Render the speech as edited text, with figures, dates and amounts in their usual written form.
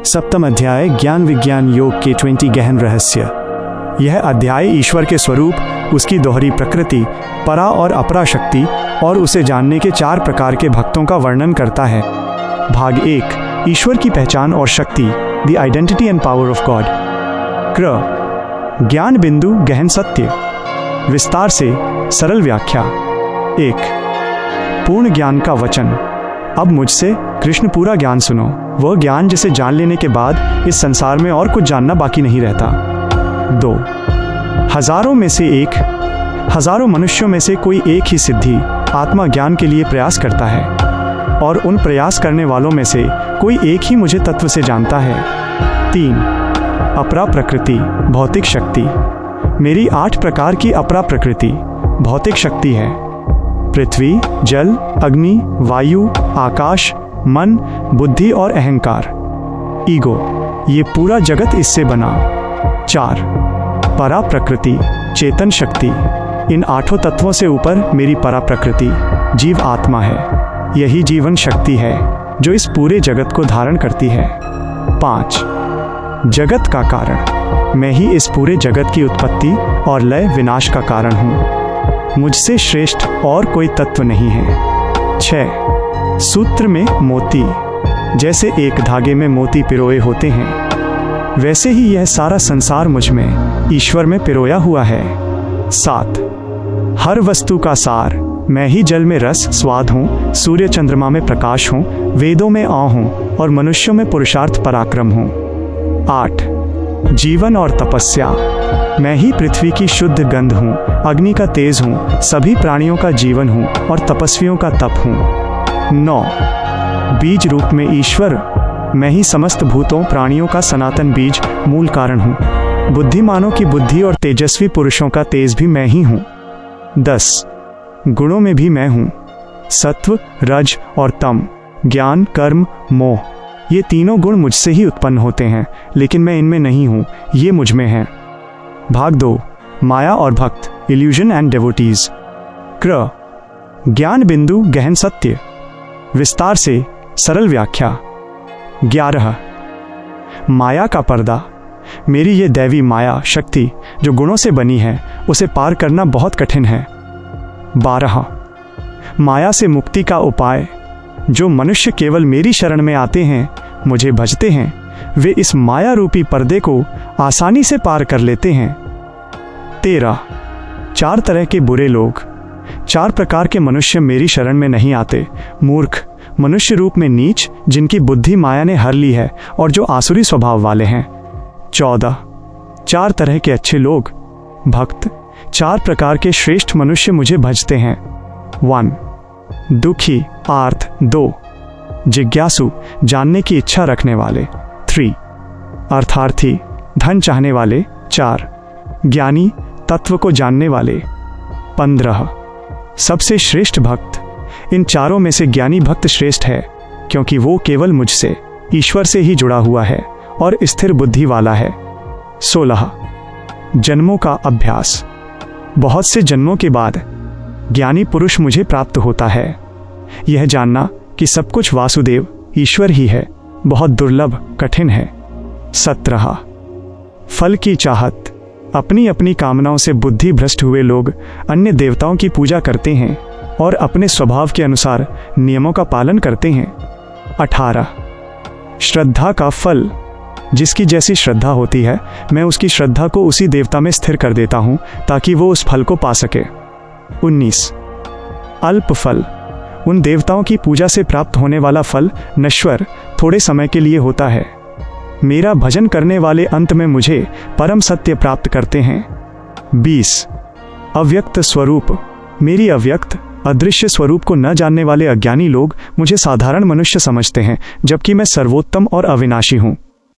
सप्तम अध्याय ज्ञान विज्ञान योग के 20 गहन रहस्य। यह अध्याय ईश्वर के स्वरूप, उसकी दोहरी प्रकृति, परा और अपरा शक्ति और उसे जानने के 4 प्रकार के भक्तों का वर्णन करता है। भाग 1, ईश्वर की पहचान और शक्ति, the identity and power of God. ज्ञान बिंदु गहन सत्य। विस्तार से सरल व्याख्या। 1, पूर्ण ज्ञान का वचन। अब मुझसे कृष्ण पूरा ज्ञान सुनो, वह ज्ञान जिसे जान लेने के बाद इस संसार में और कुछ जानना बाकी नहीं रहता। 2, हजारों में से एक, हजारों मनुष्यों में से कोई एक ही सिद्धि आत्मा ज्ञान के लिए प्रयास करता है और उन प्रयास करने वालों में से कोई एक ही मुझे तत्व से जानता है। 3, अपरा प्रकृति भौतिक शक्ति। मेरी 8 प्रकार की अपरा प्रकृति भौतिक शक्ति है। पृथ्वी, जल, अग्नि, वायु, आकाश, मन, बुद्धि और अहंकार, ईगो, ये पूरा जगत इससे बना। 4, परा प्रकृति चेतन शक्ति। इन 8 तत्वों से ऊपर मेरी परा प्रकृति जीव आत्मा है। यही जीवन शक्ति है जो इस पूरे जगत को धारण करती है। 5, जगत का कारण। मैं ही इस पूरे जगत की उत्पत्ति और लय विनाश का कारण हूँ। मुझसे श्रेष्ठ और कोई तत्व नहीं है। 6, सूत्र में मोती। जैसे एक धागे में मोती पिरोए होते हैं, वैसे ही यह सारा संसार मुझ में ईश्वर में पिरोया हुआ है। 7, हर वस्तु का सार। मैं ही जल में रस स्वाद हूँ, सूर्य चंद्रमा में प्रकाश हूँ, वेदों में आ हूँ और मनुष्यों में पुरुषार्थ पराक्रम हूँ। 8, जीवन और तपस्या। मैं ही पृथ्वी की शुद्ध गंध हूँ, अग्नि का तेज हूँ, सभी प्राणियों का जीवन हूँ और तपस्वियों का तप हूँ। 9, बीज रूप में ईश्वर। मैं ही समस्त भूतों प्राणियों का सनातन बीज मूल कारण हूँ। बुद्धिमानों की बुद्धि और तेजस्वी पुरुषों का तेज भी मैं ही हूँ। 10, गुणों में भी मैं हूँ, सत्व, रज और तम, ज्ञान, कर्म, मोह। ये तीनों गुण मुझसे ही उत्पन्न होते हैं, लेकिन मैं इनमें नहीं हूँ, ये मुझ में हैं। भाग 2, माया और भक्त, इल्यूजन एंड डेवोटीज। ज्ञान बिंदु गहन सत्य। विस्तार से सरल व्याख्या। 11, माया का पर्दा। मेरी ये दैवी माया शक्ति जो गुणों से बनी है, उसे पार करना बहुत कठिन है। 12, माया से मुक्ति का उपाय। जो मनुष्य केवल मेरी शरण में आते हैं, मुझे भजते हैं, वे इस माया रूपी पर्दे को आसानी से पार कर लेते हैं। 13, 4 तरह के बुरे लोग। 4 प्रकार के मनुष्य मेरी शरण में नहीं आते। मूर्ख, मनुष्य रूप में नीच, जिनकी बुद्धि माया ने हर ली है और जो आसुरी स्वभाव वाले हैं। 14, 4 तरह के अच्छे लोग। भक्त, 4 प्रकार के श्रेष्ठ मनुष्य मुझे भजते हैं। 1, दुखी, आर्त। 2, जिज्ञासु, जानने की इच्छा रखने वाले। 3, अर्थार्थी, धन चाहने वाले। 4, ज्ञानी, तत्व को जानने वाले। 15, सबसे श्रेष्ठ भक्त। इन 4 में से ज्ञानी भक्त श्रेष्ठ है, क्योंकि वो केवल मुझसे, ईश्वर से ही जुड़ा हुआ है और स्थिर बुद्धि वाला है। 16, जन्मों का अभ्यास। बहुत से जन्मों के बाद ज्ञानी पुरुष मुझे प्राप्त होता है। यह जानना कि सब कुछ वासुदेव ईश्वर ही है बहुत दुर्लभ कठिन है। 17, फल की चाहत। अपनी अपनी कामनाओं से बुद्धि भ्रष्ट हुए लोग अन्य देवताओं की पूजा करते हैं और अपने स्वभाव के अनुसार नियमों का पालन करते हैं। 18, श्रद्धा का फल। जिसकी जैसी श्रद्धा होती है, मैं उसकी श्रद्धा को उसी देवता में स्थिर कर देता हूँ ताकि वो उस फल को पा सके। 19, अल्प फल। उन देवताओं की पूजा से प्राप्त होने वाला फल नश्वर, थोड़े समय के लिए होता है। मेरा भजन करने वाले अंत में मुझे परम सत्य प्राप्त करते हैं। 20, अव्यक्त स्वरूप। मेरी अव्यक्त अदृश्य स्वरूप को न जानने वाले अज्ञानी लोग मुझे साधारण मनुष्य समझते हैं, जबकि मैं सर्वोत्तम और अविनाशी हूँ।